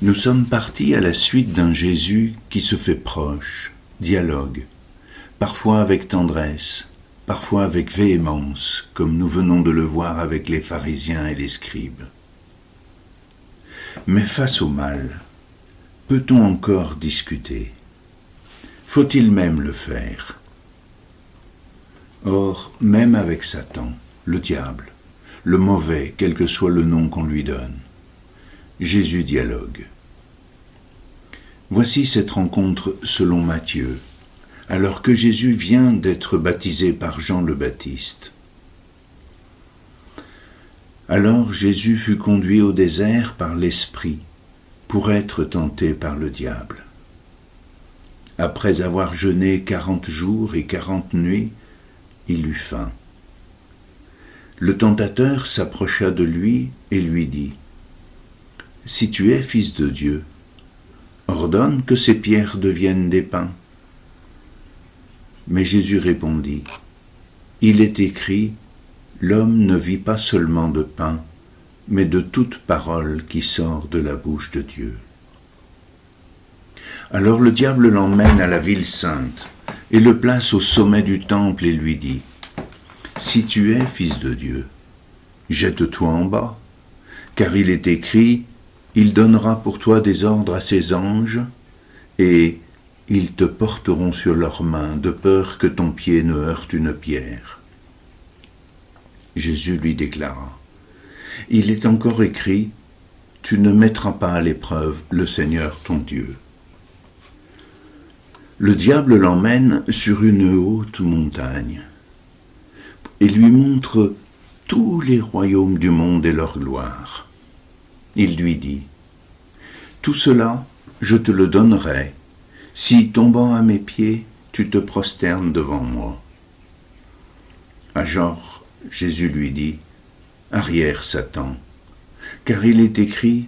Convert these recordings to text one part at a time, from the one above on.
Nous sommes partis à la suite d'un Jésus qui se fait proche, dialogue, parfois avec tendresse, parfois avec véhémence, comme nous venons de le voir avec les pharisiens et les scribes. Mais face au mal, peut-on encore discuter ? Faut-il même le faire ? Or, même avec Satan, le diable, le mauvais, quel que soit le nom qu'on lui donne, Jésus dialogue. Voici cette rencontre selon Matthieu, alors que Jésus vient d'être baptisé par Jean le Baptiste. Alors Jésus fut conduit au désert par l'Esprit pour être tenté par le diable. Après avoir jeûné 40 jours et 40 nuits, il eut faim. Le tentateur s'approcha de lui et lui dit : « Si tu es fils de Dieu, ordonne que ces pierres deviennent des pains. » Mais Jésus répondit : « Il est écrit, l'homme ne vit pas seulement de pain, mais de toute parole qui sort de la bouche de Dieu. » Alors le diable l'emmène à la ville sainte et le place au sommet du temple et lui dit : « Si tu es fils de Dieu, jette-toi en bas, car il est écrit, il donnera pour toi des ordres à ses anges, et ils te porteront sur leurs mains, de peur que ton pied ne heurte une pierre. » Jésus lui déclara : « Il est encore écrit, tu ne mettras pas à l'épreuve le Seigneur ton Dieu. » Le diable l'emmène sur une haute montagne et lui montre tous les royaumes du monde et leur gloire. Il lui dit : « Tout cela, je te le donnerai, si, tombant à mes pieds, tu te prosternes devant moi. » Alors Jésus lui dit : « Arrière, Satan, car il est écrit,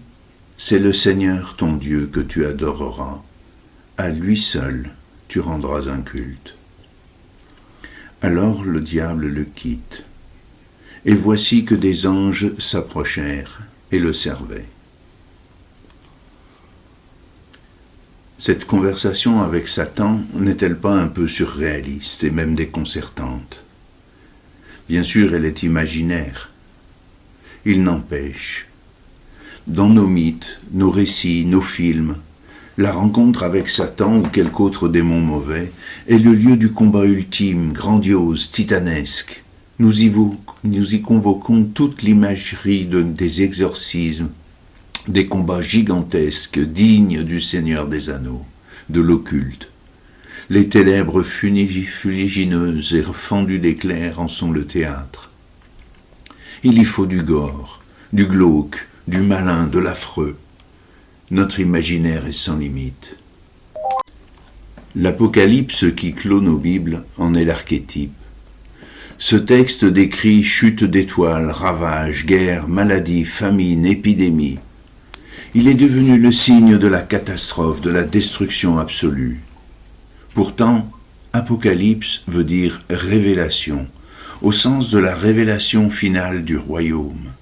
c'est le Seigneur ton Dieu que tu adoreras, à lui seul tu rendras un culte. » Alors le diable le quitte, et voici que des anges s'approchèrent et le servaient. Cette conversation avec Satan n'est-elle pas un peu surréaliste et même déconcertante ? Bien sûr, elle est imaginaire. Il n'empêche, dans nos mythes, nos récits, nos films, la rencontre avec Satan ou quelque autre démon mauvais est le lieu du combat ultime, grandiose, titanesque. Nous y convoquons toute l'imagerie des exorcismes, des combats gigantesques, dignes du Seigneur des Anneaux, de l'occulte. Les ténèbres fuligineuses et fendues d'éclairs en sont le théâtre. Il y faut du gore, du glauque, du malin, de l'affreux. Notre imaginaire est sans limite. L'Apocalypse qui clôt nos Bibles en est l'archétype. Ce texte décrit chute d'étoiles, ravages, guerres, maladies, famines, épidémies. Il est devenu le signe de la catastrophe, de la destruction absolue. Pourtant, Apocalypse veut dire révélation, au sens de la révélation finale du royaume.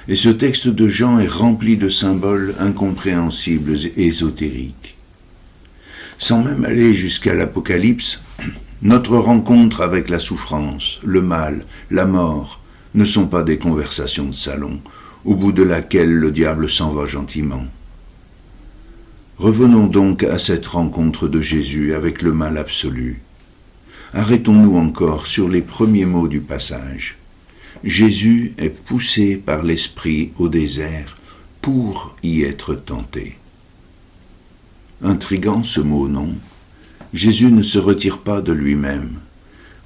Et ce texte de Jean est rempli de symboles incompréhensibles et ésotériques. Sans même aller jusqu'à l'Apocalypse, notre rencontre avec la souffrance, le mal, la mort ne sont pas des conversations de salon, au bout de laquelle le diable s'en va gentiment. Revenons donc à cette rencontre de Jésus avec le mal absolu. Arrêtons-nous encore sur les premiers mots du passage. Jésus est poussé par l'Esprit au désert pour y être tenté. Intriguant ce mot, non ? Jésus ne se retire pas de lui-même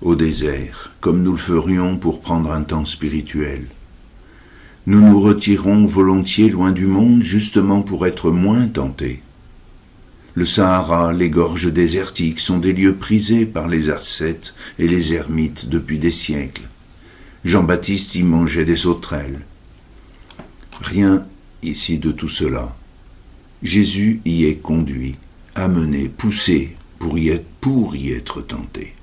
au désert, comme nous le ferions pour prendre un temps spirituel. Nous nous retirons volontiers loin du monde justement pour être moins tentés. Le Sahara, les gorges désertiques sont des lieux prisés par les ascètes et les ermites depuis des siècles. Jean-Baptiste y mangeait des sauterelles. Rien ici de tout cela. Jésus y est conduit, amené, poussé pour y être tenté.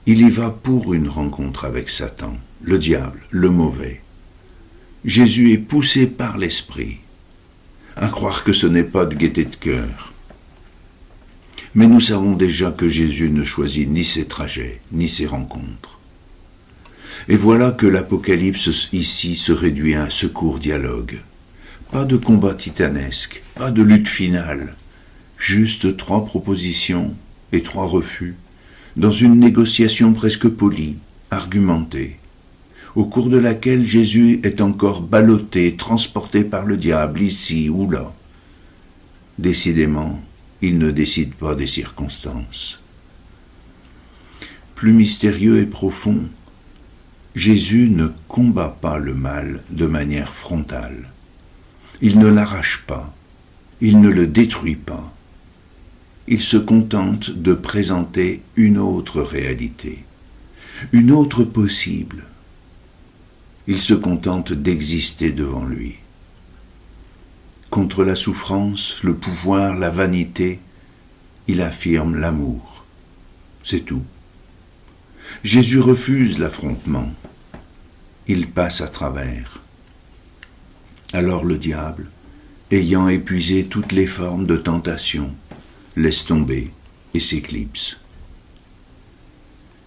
Il y va pour une rencontre avec Satan, le diable, le mauvais. Jésus est poussé par l'Esprit. à croire que ce n'est pas de gaieté de cœur. Mais nous savons déjà que Jésus ne choisit ni ses trajets, ni ses rencontres. Et voilà que l'Apocalypse ici se réduit à un secours dialogue. Pas de combat titanesque, pas de lutte finale, juste 3 propositions et 3 refus, dans une négociation presque polie, argumentée, au cours de laquelle Jésus est encore ballotté, transporté par le diable, ici ou là. Décidément, il ne décide pas des circonstances. Plus mystérieux et profond, Jésus ne combat pas le mal de manière frontale. Il ne l'arrache pas, il ne le détruit pas. Il se contente de présenter une autre réalité, une autre possible. Il se contente d'exister devant lui. Contre la souffrance, le pouvoir, la vanité, il affirme l'amour. C'est tout. Jésus refuse l'affrontement. Il passe à travers. Alors le diable, ayant épuisé toutes les formes de tentation, laisse tomber et s'éclipse.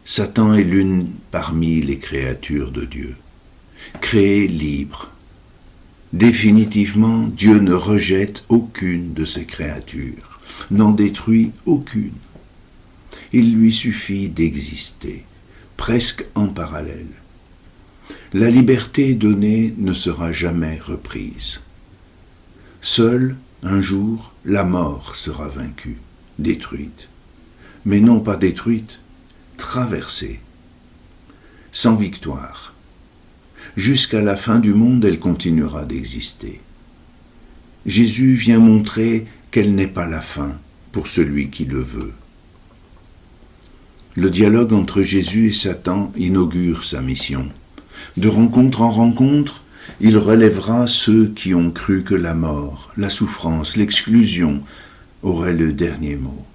Satan est l'une parmi les créatures de Dieu, créée libre. Définitivement, Dieu ne rejette aucune de ses créatures, n'en détruit aucune. Il lui suffit d'exister, presque en parallèle. La liberté donnée ne sera jamais reprise. Seule, un jour, la mort sera vaincue, détruite. Mais non pas détruite, traversée. Sans victoire. Jusqu'à la fin du monde, elle continuera d'exister. Jésus vient montrer qu'elle n'est pas la fin pour celui qui le veut. Le dialogue entre Jésus et Satan inaugure sa mission. De rencontre en rencontre, il relèvera ceux qui ont cru que la mort, la souffrance, l'exclusion auraient le dernier mot.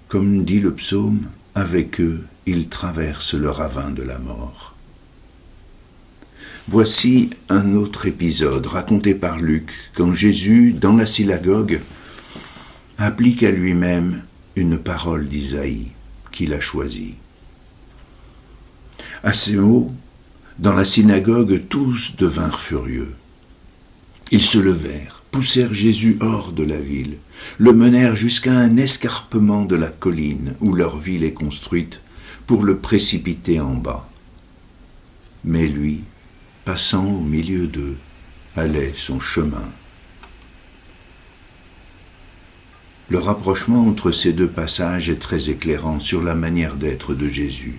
Comme dit le psaume, avec eux, il traverse le ravin de la mort. Voici un autre épisode raconté par Luc, quand Jésus, dans la synagogue, applique à lui-même une parole d'Isaïe qu'il a choisie. À ces mots, dans la synagogue, tous devinrent furieux. Ils se levèrent, poussèrent Jésus hors de la ville, le menèrent jusqu'à un escarpement de la colline où leur ville est construite, pour le précipiter en bas. Mais lui, passant au milieu d'eux, allait son chemin. Le rapprochement entre ces 2 passages est très éclairant sur la manière d'être de Jésus.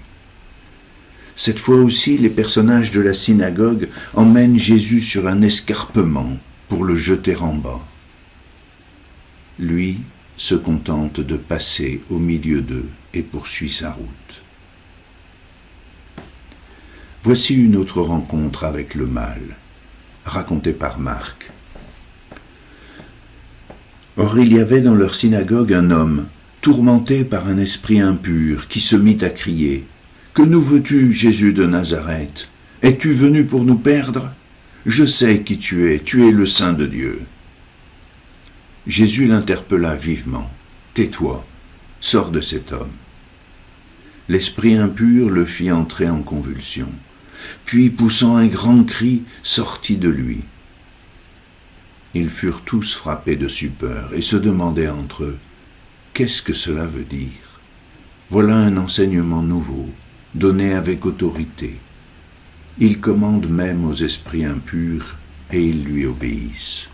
Cette fois aussi, les personnages de la synagogue emmènent Jésus sur un escarpement pour le jeter en bas. Lui se contente de passer au milieu d'eux et poursuit sa route. Voici une autre rencontre avec le mal, racontée par Marc. Or il y avait dans leur synagogue un homme, tourmenté par un esprit impur, qui se mit à crier « Que nous veux-tu, Jésus de Nazareth? Es-tu venu pour nous perdre? Je sais qui tu es le Saint de Dieu. » Jésus l'interpella vivement. « Tais-toi, sors de cet homme. » L'esprit impur le fit entrer en convulsion, puis, poussant un grand cri, sortit de lui. Ils furent tous frappés de stupeur et se demandaient entre eux « Qu'est-ce que cela veut dire? Voilà un enseignement nouveau, donné avec autorité. Il commande même aux esprits impurs et ils lui obéissent. »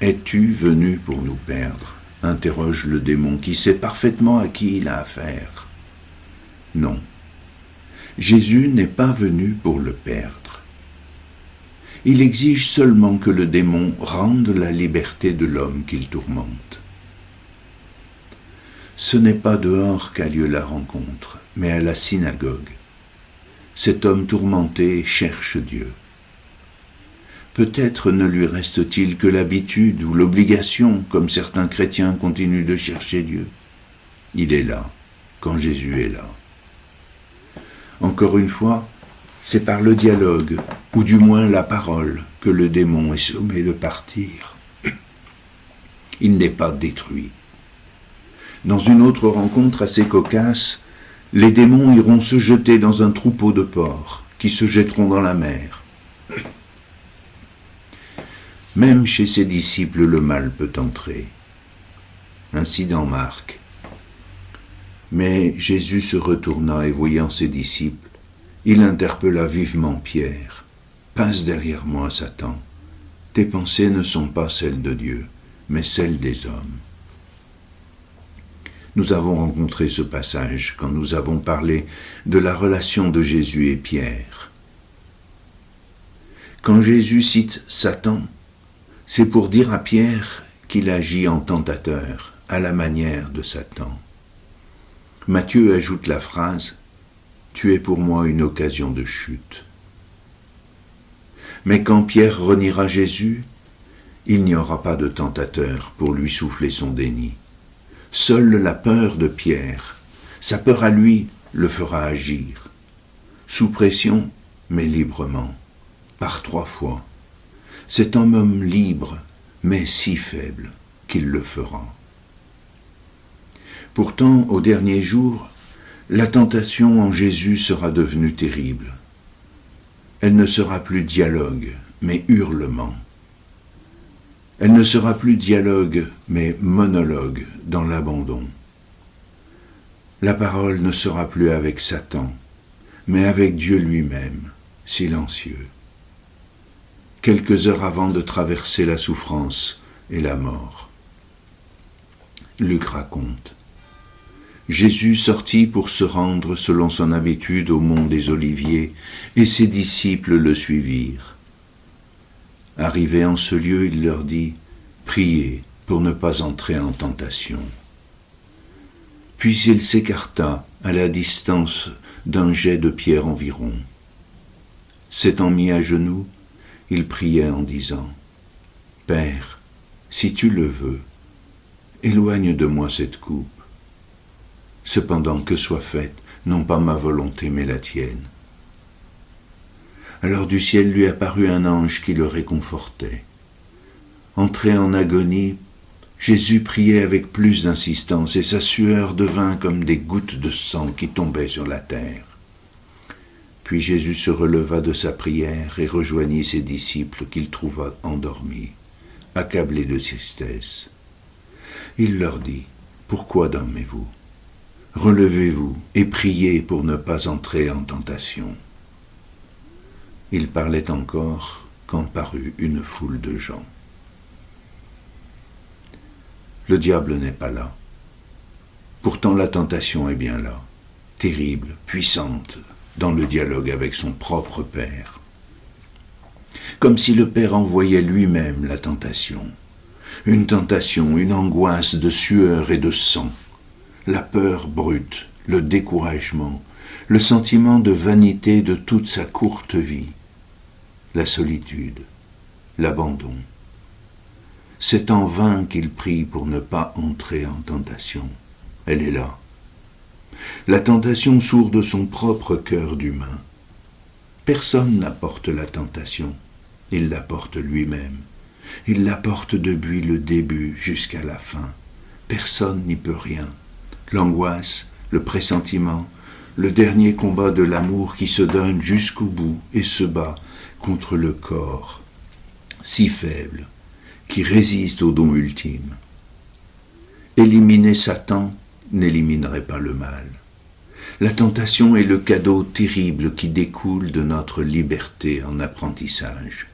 « Es-tu venu pour nous perdre ?» interroge le démon qui sait parfaitement à qui il a affaire. Non, Jésus n'est pas venu pour le perdre. Il exige seulement que le démon rende la liberté de l'homme qu'il tourmente. Ce n'est pas dehors qu'a lieu la rencontre, mais à la synagogue. Cet homme tourmenté cherche Dieu. Peut-être ne lui reste-t-il que l'habitude ou l'obligation, comme certains chrétiens continuent de chercher Dieu. Il est là, quand Jésus est là. Encore une fois, C'est par le dialogue, ou du moins la parole, que le démon est sommé de partir. Il n'est pas détruit. Dans une autre rencontre assez cocasse, les démons iront se jeter dans un troupeau de porcs, qui se jetteront dans la mer. Même chez ses disciples, le mal peut entrer. Ainsi dans Marc. Mais Jésus se retourna et voyant ses disciples, il interpella vivement Pierre. « Passe derrière moi, Satan. Tes pensées ne sont pas celles de Dieu, mais celles des hommes. » Nous avons rencontré ce passage quand nous avons parlé de la relation de Jésus et Pierre. Quand Jésus cite Satan, c'est pour dire à Pierre qu'il agit en tentateur, à la manière de Satan. Matthieu ajoute la phrase « Tu es pour moi une occasion de chute ». Mais quand Pierre reniera Jésus, il n'y aura pas de tentateur pour lui souffler son déni. Seule la peur de Pierre, sa peur à lui, le fera agir. Sous pression, mais librement, par 3 fois. C'est un homme libre, mais si faible qu'il le fera. Pourtant, au dernier jour, la tentation en Jésus sera devenue terrible. Elle ne sera plus dialogue, mais hurlement. Elle ne sera plus dialogue, mais monologue dans l'abandon. La parole ne sera plus avec Satan, mais avec Dieu lui-même, silencieux. Quelques heures avant de traverser la souffrance et la mort. Luc raconte. Jésus sortit pour se rendre selon son habitude au mont des Oliviers, et ses disciples le suivirent. Arrivé en ce lieu, il leur dit « Priez pour ne pas entrer en tentation. » Puis il s'écarta à la distance d'un jet de pierre environ. S'étant mis à genoux, il priait en disant « Père, si tu le veux, éloigne de moi cette coupe. Cependant que soit faite, non pas ma volonté, mais la tienne. » Alors du ciel lui apparut un ange qui le réconfortait. Entré en agonie, Jésus priait avec plus d'insistance, et sa sueur devint comme des gouttes de sang qui tombaient sur la terre. Puis Jésus se releva de sa prière et rejoignit ses disciples qu'il trouva endormis, accablés de tristesse. Il leur dit « Pourquoi dormez-vous ? Relevez-vous et priez pour ne pas entrer en tentation. » Il parlait encore quand parut une foule de gens. Le diable n'est pas là. Pourtant la tentation est bien là, terrible, puissante, dans le dialogue avec son propre Père. Comme si le Père envoyait lui-même la tentation. Une tentation, une angoisse de sueur et de sang. La peur brute, le découragement, le sentiment de vanité de toute sa courte vie. La solitude, l'abandon. C'est en vain qu'il prie pour ne pas entrer en tentation. Elle est là. La tentation sourde son propre cœur d'humain. Personne n'apporte la tentation, il l'apporte lui-même. Il l'apporte depuis le début jusqu'à la fin. Personne n'y peut rien. L'angoisse, le pressentiment, le dernier combat de l'amour qui se donne jusqu'au bout et se bat contre le corps, si faible, qui résiste au don ultime. Éliminer Satan n'éliminerait pas le mal. La tentation est le cadeau terrible qui découle de notre liberté en apprentissage.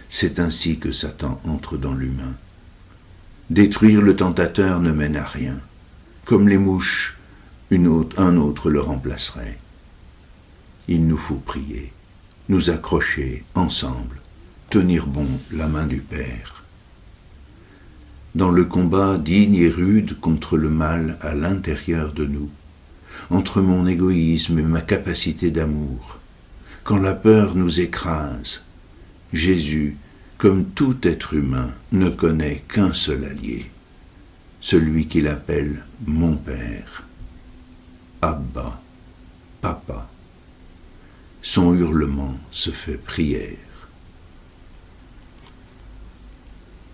C'est ainsi que Satan entre dans l'humain. Détruire le tentateur ne mène à rien. Comme les mouches, un autre le remplacerait. Il nous faut prier, nous accrocher ensemble, tenir bon la main du Père. Dans le combat digne et rude contre le mal à l'intérieur de nous, entre mon égoïsme et ma capacité d'amour, quand la peur nous écrase, Jésus, comme tout être humain, ne connaît qu'un seul allié, celui qu'il appelle mon Père, Abba, Papa. son hurlement se fait prière.